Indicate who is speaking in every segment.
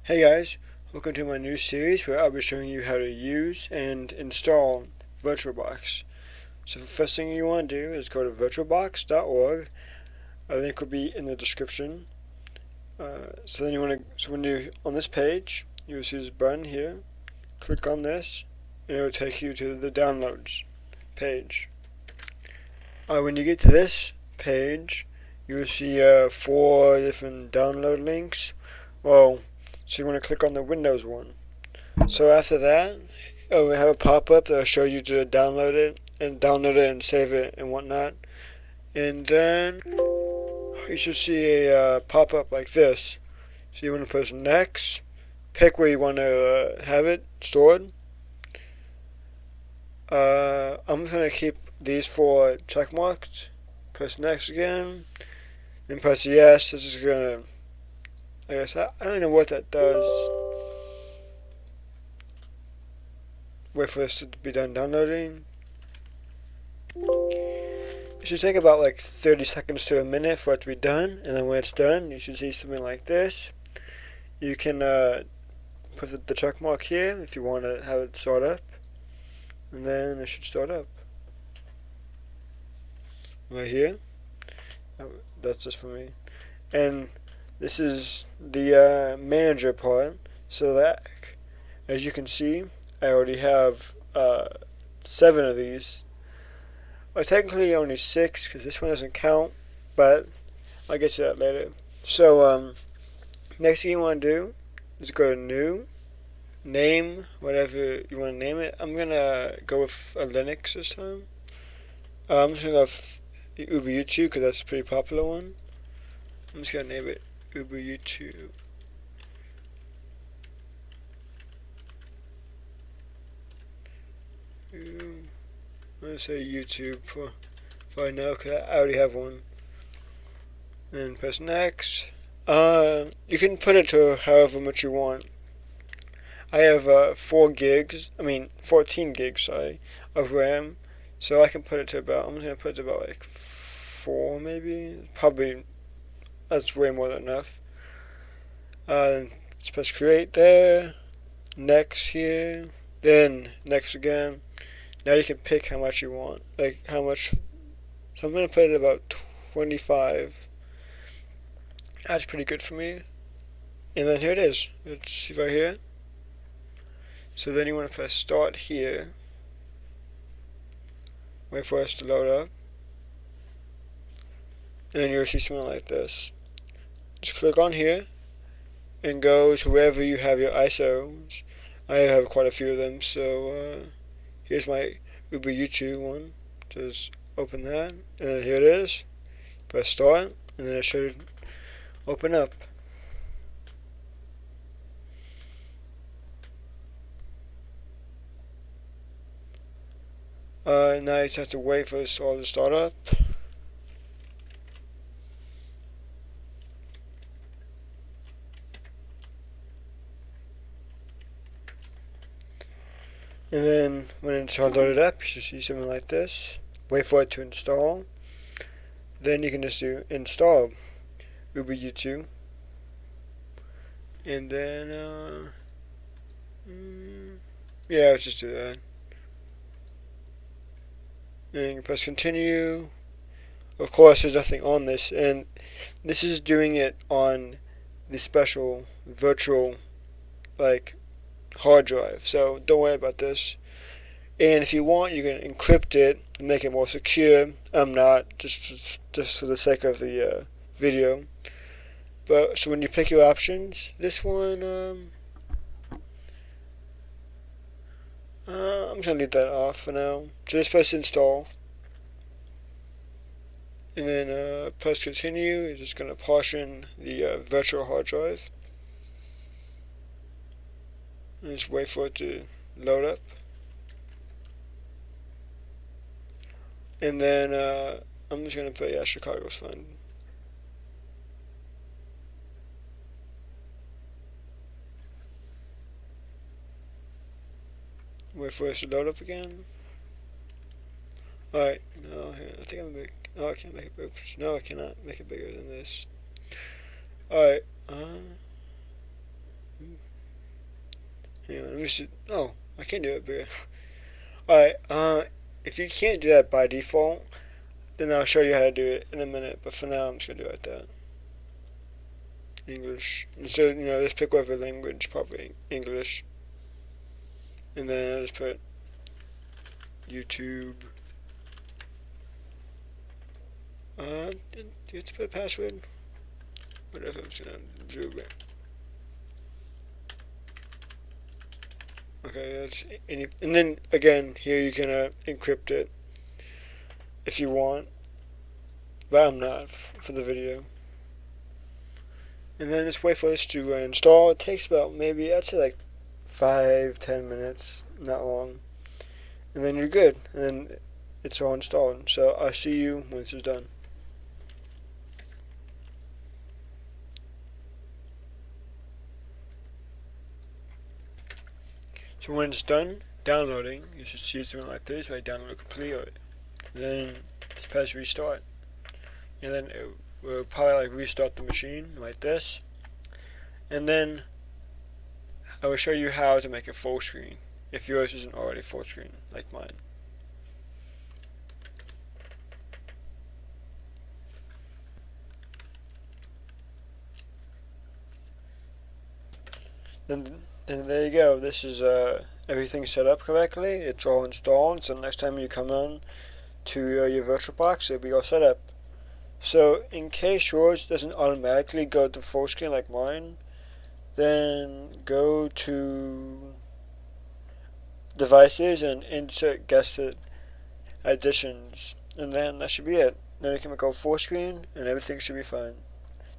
Speaker 1: Hey guys, welcome to my new series where I'll be showing you how to use and install VirtualBox. So the first thing you want to do is go to virtualbox.org. A link will be in the description. So then when you're on this page, you'll see this button here. Click on this, and it will take you to the downloads page. When you get to this page, you will see 4 different download links. So you want to click on the Windows one. So after that, we have a pop-up that will show you to download it and save it and whatnot. And then you should see a pop-up like this. So you want to press next, pick where you want to have it stored. I'm going to keep these 4 check marks. Press next again, then press yes. This is going to, I guess, I don't know what that does. Wait for this to be done downloading. It should take about like 30 seconds to a minute for it to be done, and then when it's done, you should see something like this. You can put the check mark here if you want to have it start up, and then it should start up. Right here. That's just for me. And this is the manager part, so that, as you can see, I already have 7 of these. Well, technically only 6, because this one doesn't count, but I'll get to that later. So, next thing you want to do is go to New, Name, whatever you want to name it. I'm going to go with a Linux this time. I'm just going to go with Ubuntu, because that's a pretty popular one. I'm just going to name it Ubuntu. I'm going to say YouTube for right now, because I already have one. And press next. You can put it to however much you want. I have 14 gigs, sorry, of RAM. So I can put it to about, I'm just going to put it to about like 4 maybe. Probably, that's way more than enough. Just press create there. Next here. Then next again. Now you can pick how much you want. Like how much. So I'm going to put it about 25. That's pretty good for me. And then here it is. It's right here. So then you want to press start here. Wait for us to load up. And then you'll see something like this. Just click on here and go to wherever you have your ISOs. I have quite a few of them, so here's my Ubuntu one. Just open that, and then here it is. Press start, and then it should open up. Now you just have to wait for this all to start up. And then when it's all loaded up, you should see something like this. Wait for it to install. Then you can just do install Ubuntu. And then, yeah, let's just do that. And you can press continue. Of course, there's nothing on this, and this is doing it on the special virtual, like, hard drive, so don't worry about this. And if you want, you can encrypt it and make it more secure. I'm not, just for the sake of the video. But so when you pick your options, this one, I'm just gonna leave that off for now. So just press install, and then press continue. It's just gonna partition the virtual hard drive. And just wait for it to load up. And then I'm just going to put, Chicago's fun. Wait for it to load up again. Alright, no, here, I think I'm big. No, I can't make it bigger. No, I cannot make it bigger than this. Alright, Hang on, let me see. Oh, I can't do it bigger. Alright, if you can't do that by default, then I'll show you how to do it in a minute. But for now, I'm just gonna do it like that. English. So, just pick whatever language, probably English. And then I'll just put YouTube. Do you have to put a password? Whatever, I'm just gonna do it. Okay, that's any, and then again, here you can encrypt it if you want, but I'm not for the video. And then just wait for this to install. It takes about maybe, I'd say like 5-10 minutes, not long. And then you're good, and then it's all installed. So I'll see you when this is done. So when it's done downloading, you should see something like this. Right, download completely. Then just press restart, and then it will probably like restart the machine like this. And then I will show you how to make it full screen if yours isn't already full screen like mine. Then there you go. This is everything set up correctly. It's all installed. So next time you come on to your VirtualBox, it'll be all set up. So in case yours doesn't automatically go to full screen like mine, then go to devices and insert guest additions, and then that should be it. Then you can go full screen and everything should be fine.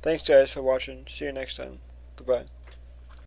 Speaker 1: Thanks guys for watching. See you next time. Goodbye.